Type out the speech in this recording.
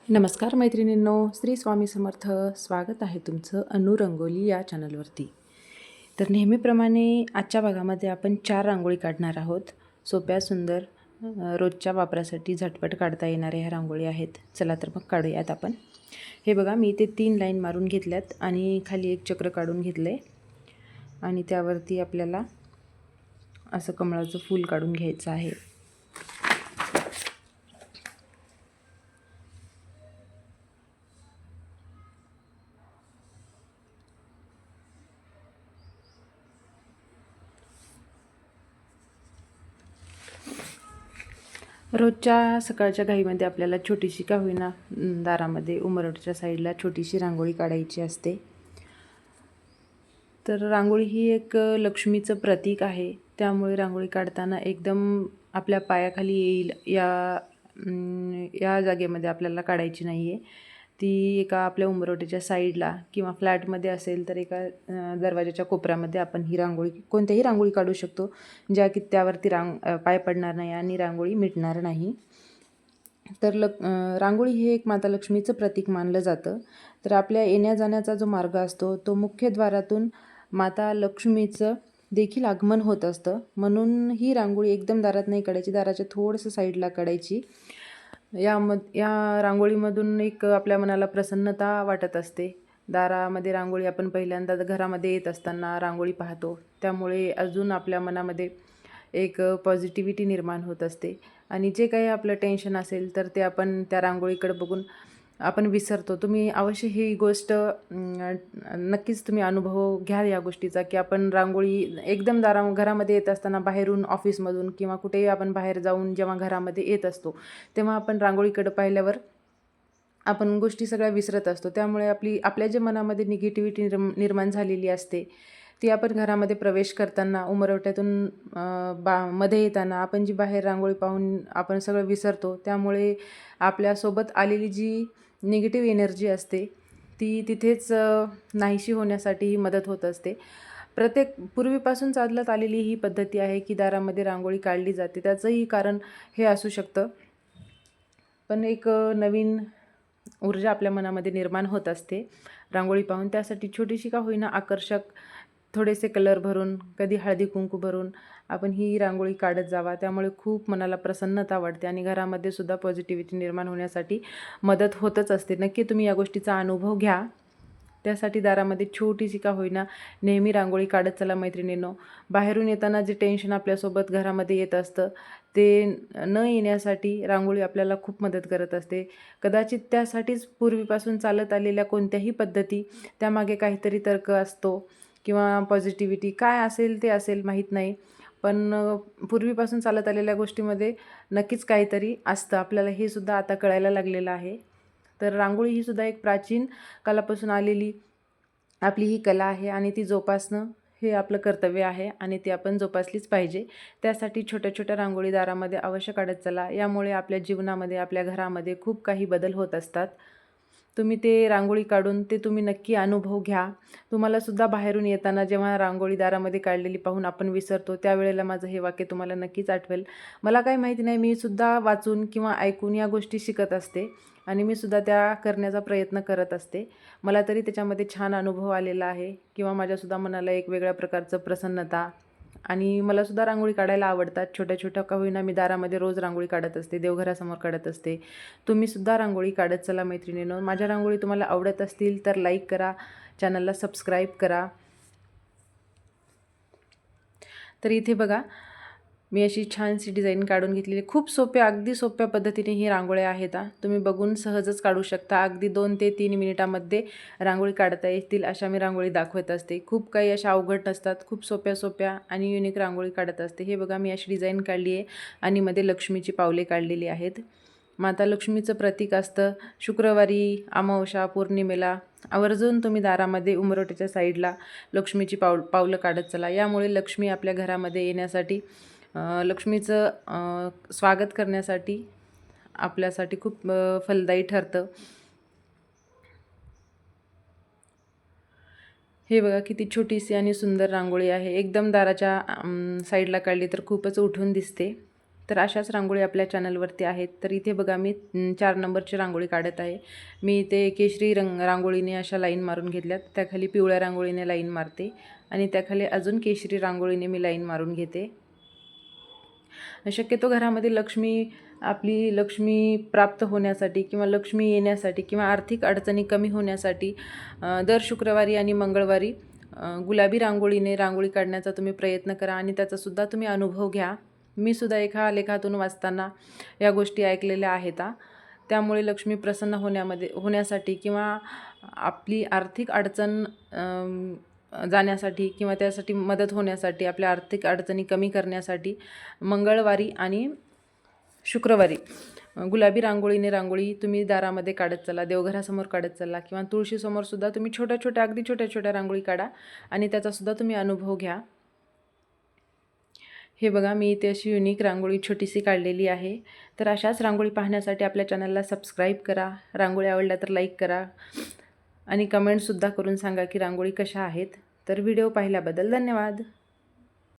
नमस्कार मैत्रिणींनो, श्री स्वामी समर्थ. स्वागत आहे तुमचं अनु रंगोली या चॅनलवरती. तर नेहमीप्रमाणे आजच्या भागामध्ये आपण 4 रांगोळी काढणार आहोत. सोप्या सुंदर रोजच्या वापरासाठी झटपट काढता येणाऱ्या ह्या रांगोळी आहेत. चला तर मग काढूयात आपण. हे बघा, मी इथे 3 लाईन मारून घेतल्यात आणि खाली एक चक्र काढून घेतलं आहे आणि त्यावरती आपल्याला असं कमळाचं फूल काढून घ्यायचं आहे. रोजच्या सकाळच्या घाईमध्ये आपल्याला छोटीशी का होईना दारामध्ये उंबरठ्याच्या साईडला छोटीशी रांगोळी काढायची असते. तर रांगोळी ही एक लक्ष्मीचं प्रतीक आहे. त्यामुळे रांगोळी काढताना एकदम आपल्या पायाखाली येईल या जागेमध्ये आपल्याला काढायची नाही आहे. ती एका आपल्या उंबरठ्याच्या साईडला किंवा फ्लॅटमध्ये असेल तर एका दरवाजाच्या कोपऱ्यामध्ये आपण ही रांगोळी कोणत्याही रांगोळी काढू शकतो, ज्या की त्यावरती पाय पडणार नाही आणि रांगोळी मिटणार नाही. तर रांगोळी हे एक माता लक्ष्मीचं प्रतीक मानलं जातं. तर आपल्या येण्या जाण्याचा जो मार्ग असतो तो मुख्यद्वारातून माता लक्ष्मीचं देखील आगमन होत असतं. म्हणून ही रांगोळी एकदम दारात नाही काढायची, दाराच्या थोडंसं साईडला काढायची. या रांगोळीमधून एक आपल्या मनाला प्रसन्नता वाटत असते. दारामध्ये रांगोळी आपण पहिल्यांदा घरामध्ये येत असताना रांगोळी पाहतो, त्यामुळे अजून आपल्या मनामध्ये एक पॉझिटिव्हिटी निर्माण होत असते आणि जे काही आपलं टेन्शन असेल तर ते आपण त्या रांगोळीकडे बघून आपण विसरतो. तुम्ही अवश्य ही गोष्ट नक्कीच तुम्ही अनुभव घ्या या गोष्टीचा, की आपण रांगोळी एकदम घरामध्ये येत असताना बाहेरून ऑफिसमधून किंवा कुठेही आपण बाहेर जाऊन जेव्हा घरामध्ये येत असतो तेव्हा आपण रांगोळीकडे पाहिल्यावर आपण गोष्टी सगळ्या विसरत असतो. त्यामुळे आपल्या जे मनामध्ये निगेटिव्हिटी निर्माण झालेली असते ती आपण घरामध्ये प्रवेश करताना उंबरठ्यातून मध्ये येताना आपण जी बाहेर रांगोळी पाहून आपण सगळं विसरतो. त्यामुळे आपल्यासोबत आलेली जी निगेटिव्ह एनर्जी असते ती तिथेच नाहीशी होण्यासाठी ही मदत होत असते. पूर्वीपासून चालत आलेली ही पद्धती आहे की दारामध्ये रांगोळी काढली जाते. त्याचंही कारण हे असू शकतं, पण एक नवीन ऊर्जा आपल्या मनामध्ये निर्माण होत असते रांगोळी पाहून. त्यासाठी छोटीशी का होईना आकर्षक थोडेसे कलर भरून, कधी हळदी कुंकू भरून आपण ही रांगोळी काढत जावा. त्यामुळे खूप मनाला प्रसन्नता वाटते आणि घरामध्ये सुद्धा पॉझिटिव्हिटी निर्माण होण्यासाठी मदत होतच असते. नक्की तुम्ही या गोष्टीचा अनुभव घ्या. त्यासाठी दारामध्ये छोटीशी का होईना नेहमी रांगोळी काढत चला मैत्रिणींनो. बाहेरून येताना जे टेन्शन आपल्यासोबत घरामध्ये येत असतं ते न येण्यासाठी रांगोळी आपल्याला खूप मदत करत असते. कदाचित त्यासाठीच पूर्वीपासून चालत आलेल्या कोणत्याही पद्धती त्यामागे काहीतरी तर्क असतो किंवा पॉझिटिव्हिटी काय असेल ते असेल माहीत नाही, पण पूर्वीपासून चालत आलेल्या गोष्टीमध्ये नक्कीच काहीतरी असतं. आपल्याला हे सुद्धा आता कळायला लागलेलं आहे. तर रांगोळी ही सुद्धा एक प्राचीन कालापासून आलेली आपली ही कला आहे आणि ती जोपासणं हे आपलं कर्तव्य आहे आणि ती आपण जोपासलीच पाहिजे. त्यासाठी छोट्या छोट्या रांगोळी दारामध्ये अवश्य काढत चला. यामुळे आपल्या जीवनामध्ये, आपल्या घरामध्ये खूप काही बदल होत असतात. तुम्ही ते रांगोळी काढून ते तुम्ही नक्की अनुभव घ्या. तुम्हालासुद्धा बाहेरून येताना जेव्हा रांगोळी दारामध्ये काढलेली पाहून आपण विसरतो त्यावेळेला माझं हे वाक्य तुम्हाला नक्कीच आठवेल. मला काही माहिती नाही, मी सुद्धा वाचून किंवा ऐकून या गोष्टी शिकत असते आणि मी सुद्धा त्या करण्याचा प्रयत्न करत असते. मला तरी त्याच्यामध्ये छान अनुभव आलेला आहे किंवा माझ्यासुद्धा मनाला एक वेगळ्या प्रकारचं प्रसन्नता आणि मलासुद्धा रांगोळी काढायला आवडतात. छोट्या छोट्या का होईना मी दारामध्ये रोज रांगोळी काढत असते, देवघरासमोर काढत असते. तुम्हीसुद्धा रांगोळी काढत चला मैत्रिणींनो. माझ्या रांगोळी तुम्हाला आवडत असतील तर लाईक करा, चॅनलला सबस्क्राईब करा. तर इथे बघा, मी अशी छानशी डिझाईन काढून घेतलेली. खूप सोप्या, अगदी सोप्या पद्धतीने ही रांगोळ्या आहेत. तुम्ही बघून सहजच काढू शकता. अगदी 2 ते 3 मिनिटामध्ये रांगोळी काढता येतील अशा मी रांगोळी दाखवत असते. खूप काही अशा अवघड नसतात. खूप सोप्या सोप्या आणि युनिक रांगोळी काढत असते. हे बघा, मी अशी डिझाईन काढली आहे आणि मध्ये लक्ष्मीची पावले काढलेली आहेत. माता लक्ष्मीचं प्रतीक असतं. शुक्रवारी, अमावस्या, पौर्णिमेला आवर्जून तुम्ही दारामध्ये उंबरठ्याच्या साईडला लक्ष्मीची पावलं काढत चला. यामुळे लक्ष्मी आपल्या घरामध्ये येण्यासाठी, लक्ष्मीचं स्वागत करण्यासाठी आपल्यासाठी खूप फलदायी ठरतं. हे बघा, किती छोटीशी आणि सुंदर रांगोळी आहे. एकदम दाराच्या साईडला काढली तर खूपच उठून दिसते. तर अशाच रांगोळी आपल्या चॅनलवरती आहेत. तर इथे बघा मी 4 नंबरची रांगोळी काढत आहे. मी इथे केशरी रांगोळीने अशा लाईन मारून घेतल्यात, त्याखाली पिवळ्या रांगोळीने लाईन मारते आणि त्याखाली अजून केशरी रांगोळीने मी लाईन मारून घेते. शक्यतो घरामध्ये आपली लक्ष्मी प्राप्त होण्यासाठी किंवा लक्ष्मी येण्यासाठी किंवा आर्थिक अडचणी कमी होण्यासाठी दर शुक्रवारी आणि मंगळवारी गुलाबी रांगोळीने रांगोळी काढण्याचा तुम्ही प्रयत्न करा आणि त्याचासुद्धा तुम्ही अनुभव घ्या. मी सुद्धा एका लेखातून वाचताना या गोष्टी ऐकलेल्या आहेत. त्यामुळे लक्ष्मी प्रसन्न होण्यासाठी किंवा आपली आर्थिक अडचण जाण्यासाठी किंवा त्यासाठी मदत होण्यासाठी, आपल्या आर्थिक अडचणी कमी करण्यासाठी मंगळवारी आणि शुक्रवारी गुलाबी रांगोळीने रांगोळी तुम्ही दारामध्ये काढत चला, देवघरासमोर काढत चला किंवा तुळशीसमोरसुद्धा तुम्ही अगदी छोट्या छोट्या रांगोळी काढा आणि त्याचासुद्धा तुम्ही अनुभव घ्या. हे बघा मी इथे अशी युनिक रांगोळी छोटीशी काढलेली आहे. तर अशाच रांगोळी पाहण्यासाठी आपल्या चॅनलला सबस्क्राईब करा. रांगोळी आवडल्या तर लाईक करा आणि कमेंटसुद्धा करून सांगा की रांगोळी कशा आहेत. तर व्हिडिओ पाहिल्याबद्दल धन्यवाद.